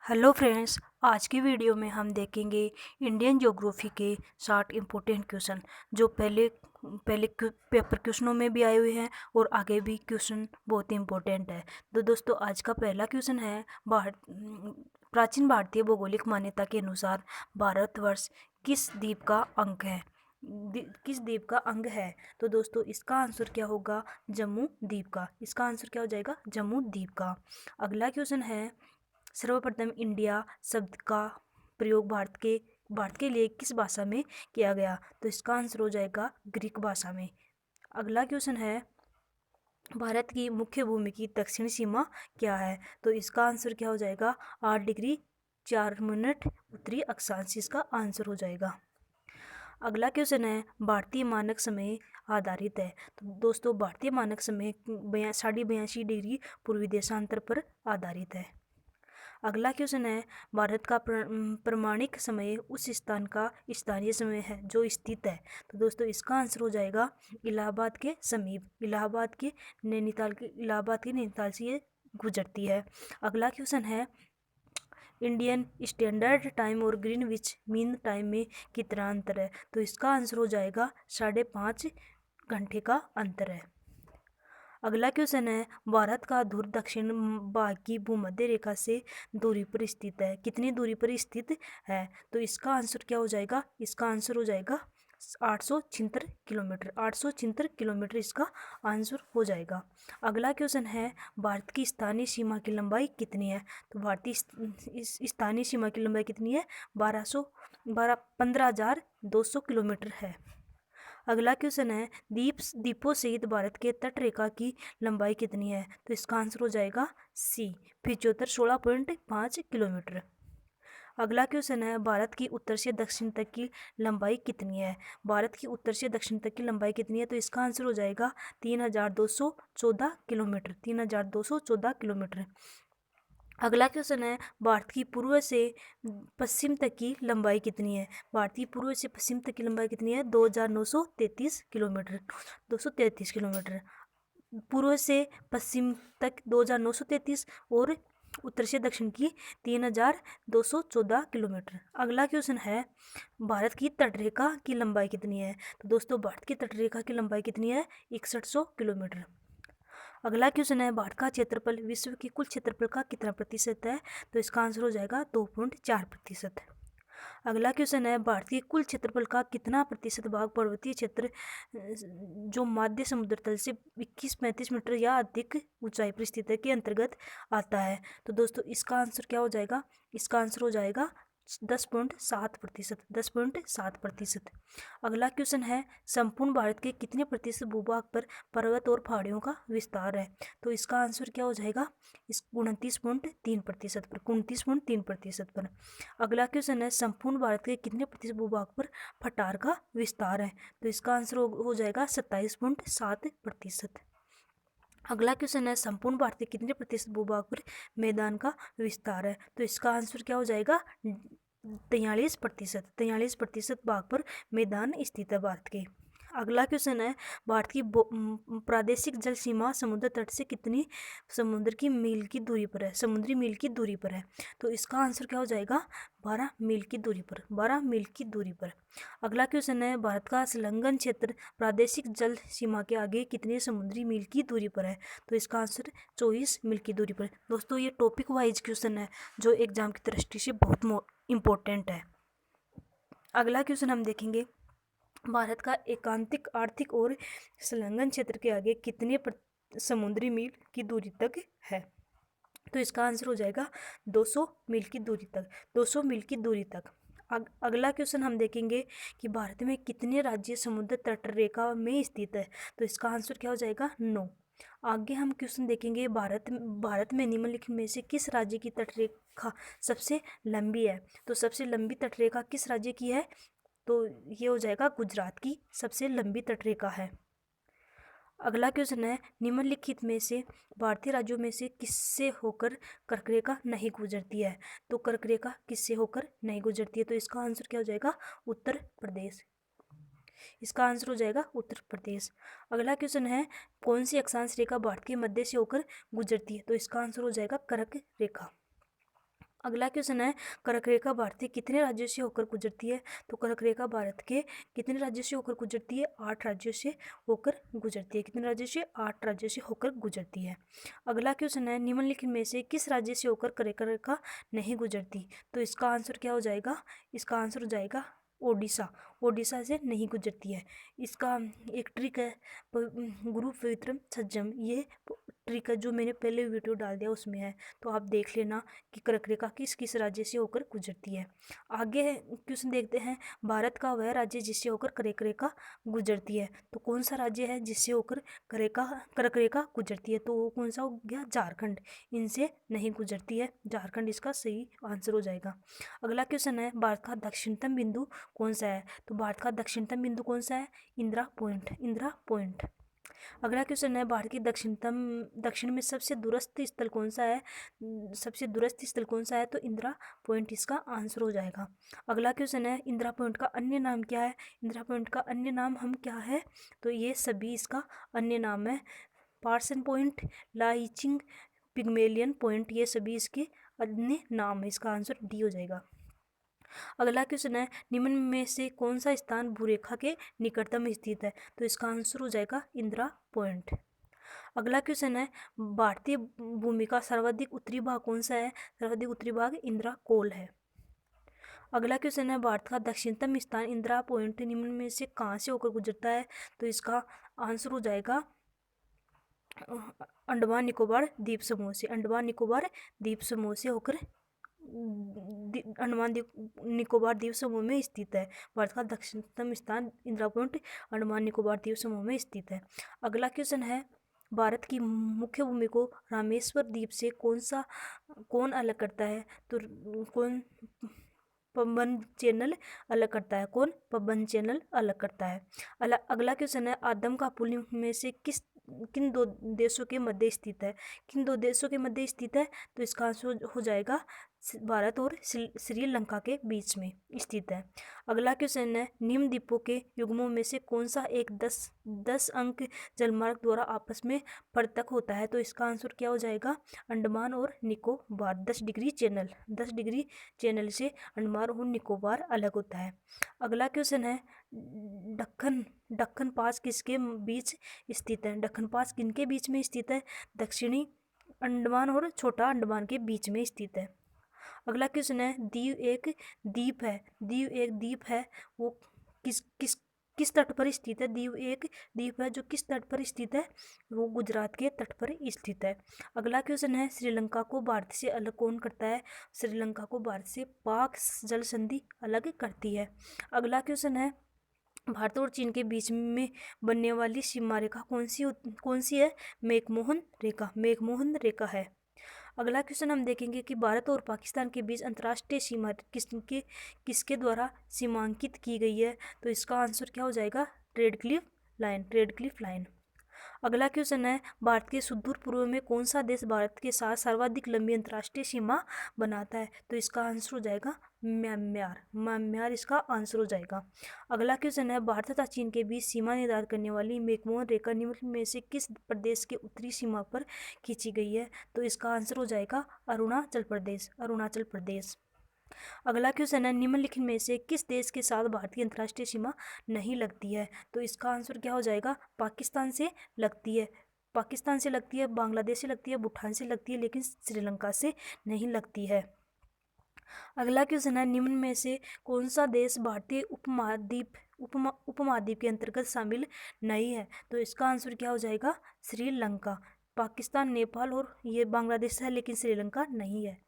Hello friends, आज की video में हम देखेंगे इंडियन ज्योग्राफी के 60 इम्पोर्टेंट क्वेश्चन जो पहले पहले पेपर क्वेश्चनों में भी आए हुए हैं और आगे भी क्वेश्चन बहुत ही इम्पोर्टेंट है। तो दोस्तों, आज का पहला क्वेश्चन है प्राचीन भारतीय भौगोलिक मान्यता के अनुसार भारतवर्ष किस द्वीप का अंग है? किस द्वीप का अंग है? तो दोस्तों, इसका आंसर क्या होगा? जम्मू द्वीप का। इसका आंसर क्या हो जाएगा? जम्मू द्वीप का। अगला क्वेश्चन है, सर्वप्रथम इंडिया शब्द का प्रयोग भारत के लिए किस भाषा में किया गया? तो इसका आंसर हो जाएगा ग्रीक भाषा में। अगला क्वेश्चन है, भारत की मुख्य भूमि की दक्षिण सीमा क्या है? तो इसका आंसर क्या हो जाएगा? 8 डिग्री 4 मिनट उत्तरी अक्षांश इसका आंसर हो जाएगा। अगला क्वेश्चन है, भारतीय मानक समय आधारित है। तो दोस्तों, भारतीय मानक समय 82.5 डिग्री पूर्वी देशांतर पर आधारित है। अगला क्वेश्चन है, भारत का प्रमाणिक समय उस स्थान का स्थानीय समय है जो स्थित है। तो दोस्तों, इसका आंसर हो जाएगा इलाहाबाद के समीप। इलाहाबाद के नैनीताल से ये गुजरती है। अगला क्वेश्चन है, इंडियन स्टैंडर्ड टाइम और ग्रीनविच मीन टाइम में कितना अंतर है? तो इसका आंसर हो जाएगा 5.5 घंटे का अंतर है। अगला क्वेश्चन है, भारत का ध्रुव दक्षिण भाग की भूमध्य रेखा से दूरी पर स्थित है। कितनी दूरी पर स्थित है? तो इसका आंसर क्या हो जाएगा? इसका आंसर हो जाएगा 876 किलोमीटर। 876 किलोमीटर इसका आंसर हो जाएगा। अगला क्वेश्चन है, भारत की स्थानीय सीमा की लंबाई कितनी है? तो भारतीय स्थानीय सीमा की लंबाई कितनी है? 15,200 किलोमीटर है। अगला क्वेश्चन है, द्वीपों सहित भारत के तट रेखा की लंबाई कितनी है? तो इसका आंसर हो जाएगा सी, 16.5 किलोमीटर। अगला क्वेश्चन है, भारत की उत्तर से दक्षिण तक की लंबाई कितनी है? भारत की उत्तर से दक्षिण तक की लंबाई कितनी है? तो इसका आंसर हो जाएगा 3,214 किलोमीटर। 3,214 किलोमीटर। अगला क्वेश्चन है, भारत की पूर्व से पश्चिम तक की लंबाई कितनी है? भारत की पूर्व से पश्चिम तक की लंबाई कितनी है? 2,933 किलोमीटर। 233 किलोमीटर। पूर्व से पश्चिम तक 2,933 और उत्तर से दक्षिण की 3,214 किलोमीटर। अगला क्वेश्चन है, भारत की तटरेखा की लंबाई कितनी है? तो दोस्तों, भारत की तटरेखा की लंबाई कितनी है? 6100 किलोमीटर। अगला क्वेश्चन है, भारत का क्षेत्रफल विश्व के कुल क्षेत्रफल का कितना प्रतिशत है? तो इसका आंसर हो जाएगा 2.4%। अगला क्वेश्चन है, भारत के कुल क्षेत्रफल का कितना प्रतिशत भाग पर्वतीय क्षेत्र जो मध्य समुद्र तल से 21-35 मीटर या अधिक ऊंचाई पर स्थित है के अंतर्गत आता है? तो दोस्तों, इसका आंसर क्या हो जाएगा? इसका आंसर हो जाएगा 10.7%। 10.7%। अगला क्वेश्चन है, संपूर्ण भारत के कितने प्रतिशत भूभाग पर पर्वत और पहाड़ियों का विस्तार है? तो इसका आंसर क्या हो जाएगा? इस 29.3% पर। 29.3% पर। अगला क्वेश्चन है, संपूर्ण भारत के कितने प्रतिशत भूभाग पर पठार का विस्तार है? तो इसका आंसर हो जाएगा 27.7%। अगला क्वेश्चन है, संपूर्ण भारत के कितने प्रतिशत भूभाग पर मैदान का विस्तार है? तो इसका आंसर क्या हो जाएगा? 43%। 43% भाग पर मैदान स्थित है भारत के। अगला क्वेश्चन है, भारत की प्रादेशिक जल सीमा समुद्र तट से कितनी समुद्र की मील की दूरी पर है? समुद्री मील की दूरी पर है। तो इसका आंसर क्या हो जाएगा? 12 मील की दूरी पर। 12 मील की दूरी पर। अगला क्वेश्चन है, भारत का संलग्न क्षेत्र प्रादेशिक जल सीमा के आगे कितने समुद्री मील की दूरी पर है? तो इसका आंसर 24 मील की दूरी पर। दोस्तों, ये टॉपिक वाइज क्वेश्चन है जो एग्जाम की दृष्टि से बहुत इम्पोर्टेंट है। अगला क्वेश्चन हम देखेंगे, भारत का एकांतिक आर्थिक और संलग्न क्षेत्र के आगे कितने समुद्री मील की दूरी तक है? तो इसका आंसर हो जाएगा 200 मील की दूरी तक। 200 मील की दूरी तक। अगला क्वेश्चन हम देखेंगे कि भारत में कितने राज्य समुद्र तट रेखा में स्थित है? तो इसका आंसर क्या हो जाएगा? 9। आगे हम क्वेश्चन देखेंगे, भारत में निम्नलिखित में से किस राज्य की तटरेखा सबसे लंबी है? तो सबसे लंबी तटरेखा किस राज्य की है? तो ये हो जाएगा गुजरात की सबसे लंबी तटरेखा है। अगला क्वेश्चन है, निम्नलिखित में से भारतीय राज्यों में से किससे होकर कर्क रेखा नहीं गुजरती है? तो कर्क रेखा किससे होकर नहीं गुजरती है? तो इसका आंसर क्या हो जाएगा? उत्तर प्रदेश। इसका आंसर हो जाएगा उत्तर प्रदेश। अगला क्वेश्चन है, कौन सी अक्षांश रेखा भारत के मध्य से होकर गुजरती है? तो इसका आंसर हो जाएगा कर्क रेखा। अगला क्वेश्चन है, कर्क रेखा भारत के कितने राज्यों से होकर गुजरती है? तो कर्क रेखा भारत के कितने राज्यों से होकर गुजरती है? 8 राज्यों से होकर गुजरती है। कितने राज्यों से? 8 राज्यों से होकर गुजरती है। अगला क्वेश्चन है, निम्नलिखित में से किस राज्य से होकर कर्क रेखा नहीं गुजरती? तो इसका आंसर क्या हो जाएगा? इसका आंसर हो जाएगा ओडिशा। ओडिशा से नहीं गुजरती है। इसका एक ट्रिक है, गुरु पवित्रम सज्जम, ये ट्रिक है जो मैंने पहले वीडियो डाल दिया उसमें है, तो आप देख लेना कि कर्क रेखा किस किस राज्य से होकर गुजरती है। आगे क्वेश्चन देखते हैं, भारत का वह राज्य जिससे होकर कर्क रेखा गुजरती है। तो कौन सा राज्य है जिससे होकर कर्क रेखा गुजरती है? तो वो कौन सा हो गया? झारखंड। इनसे नहीं गुजरती है, झारखंड इसका सही आंसर हो जाएगा। अगला क्वेश्चन है, भारत का दक्षिणतम बिंदु कौन सा है? तो भारत का दक्षिणतम बिंदु कौन सा है? इंदिरा पॉइंट। इंदिरा पॉइंट। अगला क्वेश्चन है, भारत की दक्षिण में सबसे दूरस्थ स्थल कौन सा है? सबसे दूरस्थ स्थल कौन सा है? तो इंदिरा पॉइंट इसका आंसर हो जाएगा। अगला क्वेश्चन है, इंदिरा पॉइंट का अन्य नाम क्या है? इंदिरा पॉइंट का अन्य नाम हम क्या है? तो ये सभी इसका अन्य नाम है। पार्सन पॉइंट, लाइचिंग, पिग्मेलियन पॉइंट, ये सभी इसके अन्य नाम है। इसका आंसर डी हो जाएगा। अगला क्वेश्चन है, निम्न में से कौन सा स्थान भूरेखा के निकटतम स्थित है? तो इसका आंसर हो जाएगा इंदिरा पॉइंट। अगला क्वेश्चन है, भारतीय भूमि का सर्वाधिक उत्तरी भाग कौन सा है? सर्वाधिक उत्तरी भाग इंदिरा कोल है। अगला क्वेश्चन है, भारत का दक्षिणतम स्थान इंदिरा पॉइंट निम्न में से कहाँ से होकर गुजरता है? तो इसका आंसर हो जाएगा अंडमान निकोबार द्वीप समूह से। अंडमान निकोबार द्वीप समूह से होकर अंडमान निकोबार द्वीप समूह में स्थित है। भारत का दक्षिणतम स्थान इंदिरा पॉइंट अंडमान निकोबार द्वीप समूह में स्थित है। अगला क्वेश्चन है, भारत की मुख्य भूमि को रामेश्वर द्वीप से कौन अलग करता है? तो कौन पबन चैनल अलग करता है? कौन पबन चैनल अलग करता है? अगला क्वेश्चन है, आदम का पुल में से किन दो देशों के मध्य स्थित है? किन दो देशों के मध्य स्थित है? तो इसका आंसर हो जाएगा भारत और श्रीलंका के बीच में स्थित है। अगला क्वेश्चन है, निम्न द्वीपों के युग्मों में से कौन सा एक 10 अंक जलमार्ग द्वारा आपस में पृथक होता है? तो इसका आंसर क्या हो जाएगा? अंडमान और Nicobar. 10 degree channel, 10 degree channel से अंडमान और निकोबार अलग होता है। अगला क्वेश्चन है, दक्कन पास किसके बीच स्थित है? दक्कन पास किनके बीच में स्थित है? दक्षिणी अंडमान और छोटा अंडमान के बीच में स्थित है। अगला क्वेश्चन है, दीव एक द्वीप है, वो किस तट पर स्थित है? दीव एक द्वीप है जो किस तट पर स्थित है? वो गुजरात के तट पर स्थित है। अगला क्वेश्चन है, श्रीलंका को भारत से अलग कौन करता है? श्रीलंका को भारत से पाक जल संधि अलग करती है। अगला क्वेश्चन है, भारत और चीन के बीच में बनने वाली सीमा रेखा कौन सी है? मैकमोहन रेखा। मैकमोहन रेखा है। अगला क्वेश्चन हम देखेंगे कि भारत और पाकिस्तान के बीच अंतर्राष्ट्रीय सीमा किसके द्वारा सीमांकित की गई है? तो इसका आंसर क्या हो जाएगा? Radcliffe line. Radcliffe line. अगला क्वेश्चन है, भारत के सुदूर पूर्व में कौन सा देश भारत के साथ सर्वाधिक लंबी अंतर्राष्ट्रीय सीमा बनाता है? तो इसका आंसर हो जाएगा म्यांमार। म्यांमार इसका आंसर हो जाएगा। अगला क्वेश्चन है, भारत तथा चीन के बीच सीमा निर्धारित करने वाली मैकमोहन रेखा निम्न में से किस प्रदेश के उत्तरी सीमा पर खींची गई है? तो इसका आंसर हो जाएगा अरुणाचल प्रदेश। अरुणाचल प्रदेश। अगला क्वेश्चन है, निम्नलिखित में से किस देश के साथ भारत की अंतर्राष्ट्रीय सीमा नहीं लगती है? तो इसका आंसर क्या हो जाएगा? पाकिस्तान से लगती है। पाकिस्तान से लगती है, बांग्लादेश से लगती है, भूटान से लगती है, लेकिन श्रीलंका से नहीं लगती है। अगला क्वेश्चन है, निम्न में से कौन सा देश भारतीय उपमहाद्वीप के अंतर्गत शामिल नहीं है? तो इसका आंसर क्या हो जाएगा? श्रीलंका। पाकिस्तान, नेपाल और ये बांग्लादेश है, लेकिन श्रीलंका नहीं है।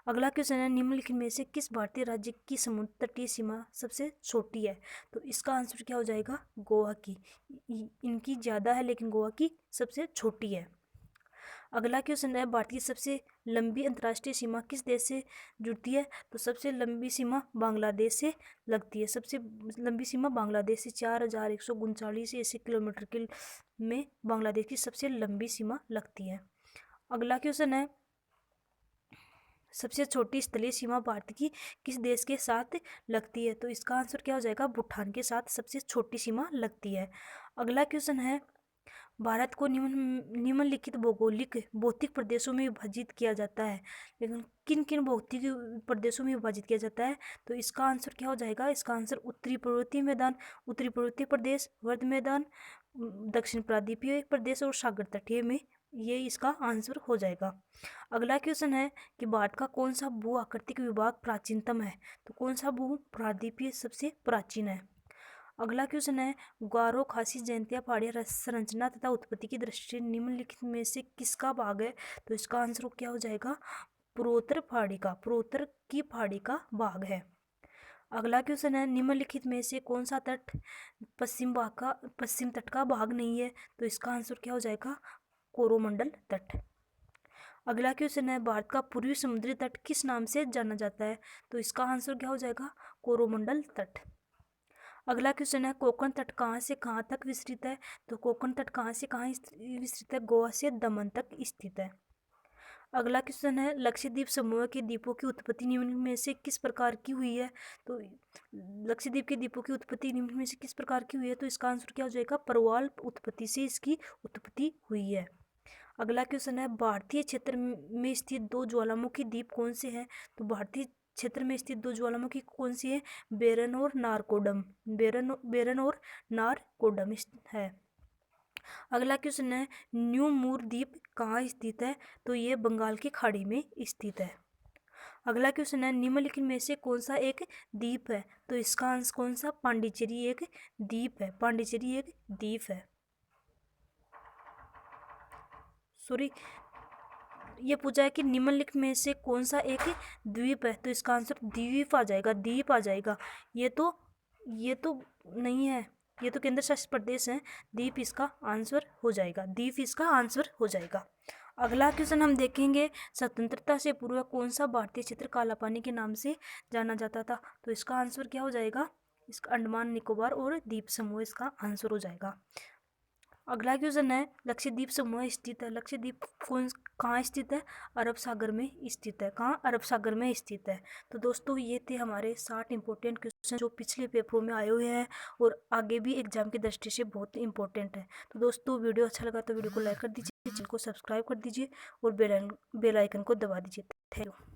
अगला क्वेश्चन है, निम्नलिखित में से किस भारतीय राज्य की समुद्र तटीय सीमा सबसे छोटी है? तो इसका आंसर क्या हो जाएगा? गोवा की। इनकी ज़्यादा है लेकिन गोवा की सबसे छोटी है। अगला क्वेश्चन है, भारत की सबसे लंबी अंतर्राष्ट्रीय सीमा किस देश से जुड़ती है? तो सबसे लंबी सीमा बांग्लादेश से लगती है। सबसे लंबी सीमा बांग्लादेश से 4139 किलोमीटर के में बांग्लादेश की सबसे लंबी सीमा लगती है। अगला क्वेश्चन है, सबसे छोटी स्थलीय सीमा भारत की किस देश के साथ लगती है? तो इसका आंसर क्या हो जाएगा? भूटान के साथ सबसे छोटी सीमा लगती है। अगला क्वेश्चन है, भारत को निम्नलिखित भौगोलिक भौतिक प्रदेशों में विभाजित किया जाता है। लेकिन किन किन भौतिक प्रदेशों में विभाजित किया जाता है? तो इसका आंसर क्या हो जाएगा? इसका आंसर उत्तरी पर्वतीय मैदान, उत्तरी पर्वतीय प्रदेश, वर्ध मैदान, दक्षिण प्रायद्वीपीय प्रदेश और सागर तटीय में, ये इसका आंसर हो जाएगा। अगला क्वेश्चन है कि भारत का कौन सा भू आकृतिक विभाग प्राचीनतम है? तो कौन सा भू प्रायद्वीपीय सबसे प्राचीन है? अगला क्वेश्चन है गारो खासी जयंतिया पहाड़ियाँ संरचना तथा उत्पत्ति की दृष्टि से निम्नलिखित में से किसका भाग है? तो इसका आंसर क्या हो जाएगा? पूर्वोत्तर पहाड़ी का, पूर्वोत्तर की पहाड़ी का भाग है। अगला क्वेश्चन है निम्नलिखित में से कौन सा तट पश्चिम तट का भाग नहीं है? तो इसका आंसर क्या हो जाएगा? कोरोमंडल तट। अगला क्वेश्चन है भारत का पूर्वी समुद्री तट किस नाम से जाना जाता है? तो इसका आंसर क्या हो जाएगा? कोरोमंडल तट। अगला क्वेश्चन है कोंकण तट कहाँ से कहाँ तक विस्तृत है? तो कोंकण तट कहाँ से कहाँ विस्तृत है? गोवा से दमन तक स्थित है। अगला क्वेश्चन है लक्षद्वीप समूह के द्वीपों की उत्पत्ति निम्न में से किस प्रकार की हुई है? तो लक्षद्वीप के द्वीपों की उत्पत्ति निम्न में से किस प्रकार की हुई है? तो इसका आंसर क्या हो जाएगा? परवाल उत्पत्ति से इसकी उत्पत्ति हुई है। अगला क्वेश्चन है भारतीय क्षेत्र में स्थित दो ज्वालामुखी द्वीप कौन से हैं? तो भारतीय क्षेत्र में स्थित दो ज्वालामुखी कौन सी है? बेरन और नारकोडम। बेरन और नारकोडम है। अगला क्वेश्चन है न्यू मूर द्वीप कहाँ स्थित है? तो ये बंगाल की खाड़ी में स्थित है। अगला क्वेश्चन है निम्नलिखित में से कौन सा एक द्वीप है? तो इसका आंसर कौन सा? पांडिचेरी एक द्वीप है। पांडिचेरी एक द्वीप है। सॉरी, ये पूछा है कि निम्नलिखित में से कौन सा एक द्वीप है? तो इसका आंसर द्वीप आ जाएगा, द्वीप आ जाएगा। ये तो नहीं है, ये तो केंद्र शासित प्रदेश है। द्वीप इसका आंसर हो जाएगा, द्वीप इसका आंसर हो जाएगा। अगला क्वेश्चन हम देखेंगे स्वतंत्रता से पूर्व कौन सा भारतीय क्षेत्र काला पानी के नाम से जाना जाता था? तो इसका आंसर क्या हो जाएगा? इसका अंडमान निकोबार और द्वीप समूह इसका आंसर हो जाएगा। अगला क्वेश्चन है लक्षद्वीप समूह स्थित है। लक्षद्वीप कहाँ स्थित है? अरब सागर में स्थित है। कहाँ? अरब सागर में स्थित है। तो दोस्तों ये थे हमारे 60 इंपॉर्टेंट क्वेश्चन जो पिछले पेपरों में आए हुए हैं और आगे भी एग्जाम की दृष्टि से बहुत इंपॉर्टेंट है। तो दोस्तों वीडियो अच्छा लगा तो वीडियो को लाइक कर दीजिए, चैनल को सब्सक्राइब कर दीजिए और बेल आइकन को दबा दीजिए। Thank you.